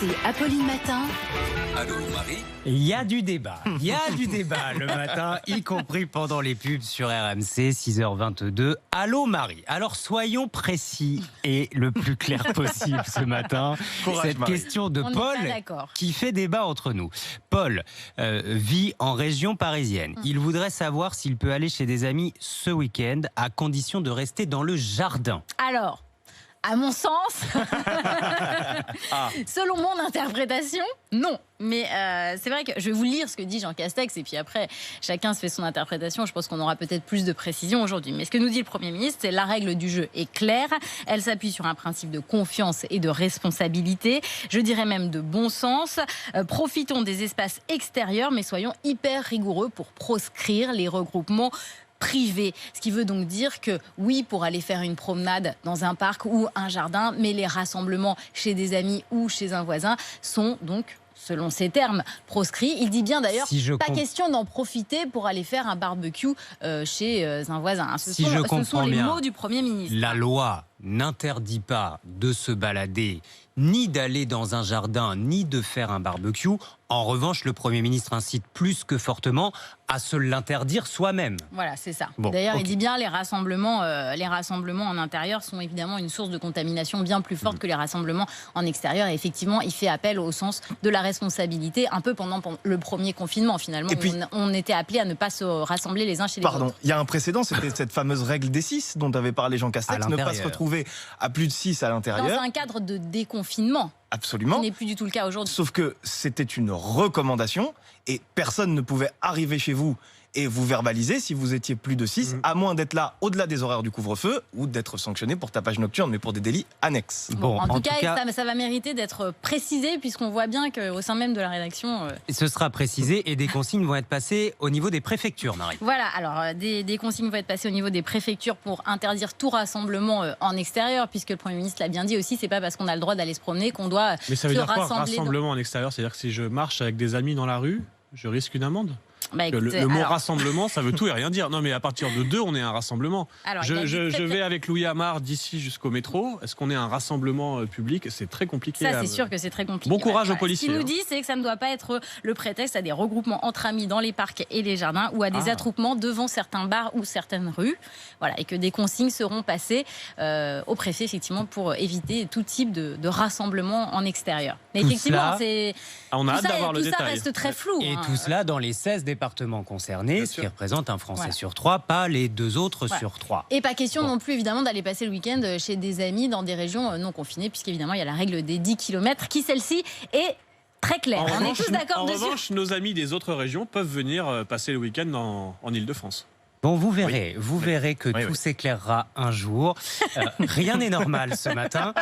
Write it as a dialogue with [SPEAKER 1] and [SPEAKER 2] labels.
[SPEAKER 1] C'est Apolline Matin.
[SPEAKER 2] Allô Marie.
[SPEAKER 3] Il y a du débat. Il y a du débat le matin, y compris pendant les pubs sur RMC, 6h22. Allô Marie. Alors soyons précis et le plus clair possible ce matin.
[SPEAKER 4] Courage,
[SPEAKER 3] Cette
[SPEAKER 4] Marie.
[SPEAKER 3] question de
[SPEAKER 1] On n'est
[SPEAKER 3] Paul
[SPEAKER 1] pas d'accord.
[SPEAKER 3] qui fait débat entre nous. Paul vit en région parisienne. Il voudrait savoir s'il peut aller chez des amis ce week-end à condition de rester dans le jardin.
[SPEAKER 1] Alors, à mon sens, selon mon interprétation, non. Mais c'est vrai que je vais vous lire ce que dit Jean Castex et puis après, chacun se fait son interprétation. Je pense qu'on aura peut-être plus de précision aujourd'hui. Mais ce que nous dit le Premier ministre, c'est la règle du jeu est claire. Elle s'appuie sur un principe de confiance et de responsabilité. Je dirais même de bon sens. Profitons des espaces extérieurs, mais soyons hyper rigoureux pour proscrire les regroupements privé. Ce qui veut donc dire que oui, pour aller faire une promenade dans un parc ou un jardin, mais les rassemblements chez des amis ou chez un voisin sont donc, selon ces termes, proscrits. Il dit bien d'ailleurs, pas question d'en profiter pour aller faire un barbecue chez un voisin. Ce sont les mots du Premier ministre.
[SPEAKER 3] La loi n'interdit pas de se balader, ni d'aller dans un jardin, ni de faire un barbecue. En revanche, le Premier ministre incite plus que fortement à se l'interdire soi-même.
[SPEAKER 1] Voilà, c'est ça.
[SPEAKER 3] Bon,
[SPEAKER 1] d'ailleurs,
[SPEAKER 3] okay.
[SPEAKER 1] Il dit bien les rassemblements en intérieur sont évidemment une source de contamination bien plus forte que les rassemblements en extérieur. Et effectivement, il fait appel au sens de la responsabilité, un peu pendant le premier confinement finalement.
[SPEAKER 4] Et puis,
[SPEAKER 1] on était appelés à ne pas se rassembler les uns chez les autres.
[SPEAKER 4] Pardon, il y a un précédent, c'était cette fameuse règle des 6 dont avait parlé Jean Castex, ne pas se retrouver à plus de 6 à l'intérieur.
[SPEAKER 1] Dans un cadre de déconfinement.
[SPEAKER 4] Absolument.
[SPEAKER 1] Ce n'est plus du tout le cas aujourd'hui.
[SPEAKER 4] Sauf que c'était une recommandation et personne ne pouvait arriver chez vous et vous verbaliser si vous étiez plus de 6, à moins d'être là au-delà des horaires du couvre-feu ou d'être sanctionné pour tapage nocturne, mais pour des délits annexes.
[SPEAKER 1] Bon, en tout cas, ça va mériter d'être précisé puisqu'on voit bien qu'au sein même de la rédaction...
[SPEAKER 3] Ce sera précisé et des consignes vont être passées au niveau des préfectures, Marie.
[SPEAKER 1] Voilà, alors des consignes vont être passées au niveau des préfectures pour interdire tout rassemblement en extérieur, puisque le Premier ministre l'a bien dit aussi, c'est pas parce qu'on a le droit d'aller se promener qu'on doit
[SPEAKER 5] Mais ça veut
[SPEAKER 1] se
[SPEAKER 5] dire quoi,
[SPEAKER 1] rassembler.
[SPEAKER 5] rassemblement en extérieur? C'est-à-dire que si je marche avec des amis dans la rue, je risque une amende?
[SPEAKER 1] Bah, écoutez,
[SPEAKER 5] le mot rassemblement, ça veut tout et rien dire. Non, mais à partir de 2, on est un rassemblement.
[SPEAKER 1] Alors,
[SPEAKER 5] je vais avec Louis Amar d'ici jusqu'au métro. Est-ce qu'on est un rassemblement public? C'est très compliqué.
[SPEAKER 1] Ça, c'est sûr que c'est très compliqué.
[SPEAKER 5] Bon courage aux policiers.
[SPEAKER 1] Ce qu'il nous dit, c'est que ça ne doit pas être le prétexte à des regroupements entre amis dans les parcs et les jardins ou à des attroupements devant certains bars ou certaines rues. Voilà, et que des consignes seront passées au préfet, effectivement, pour éviter tout type de rassemblement en extérieur. Mais
[SPEAKER 3] tout
[SPEAKER 1] effectivement,
[SPEAKER 3] cela,
[SPEAKER 5] on a hâte d'avoir le
[SPEAKER 1] détail. Tout ça reste très flou.
[SPEAKER 3] Et tout cela dans les 16 départements concernés, ce qui représente un Français sur 3, pas les 2 autres sur 3.
[SPEAKER 1] Et pas question non plus, évidemment, d'aller passer le week-end chez des amis dans des régions non confinées, puisqu'évidemment, il y a la règle des 10 km qui, celle-ci, est très claire. On est tous d'accord dessus.
[SPEAKER 5] En revanche, nos amis des autres régions peuvent venir passer le week-end en Île-de-France.
[SPEAKER 3] Bon, vous verrez que tout s'éclairera un jour. Rien n'est normal ce matin.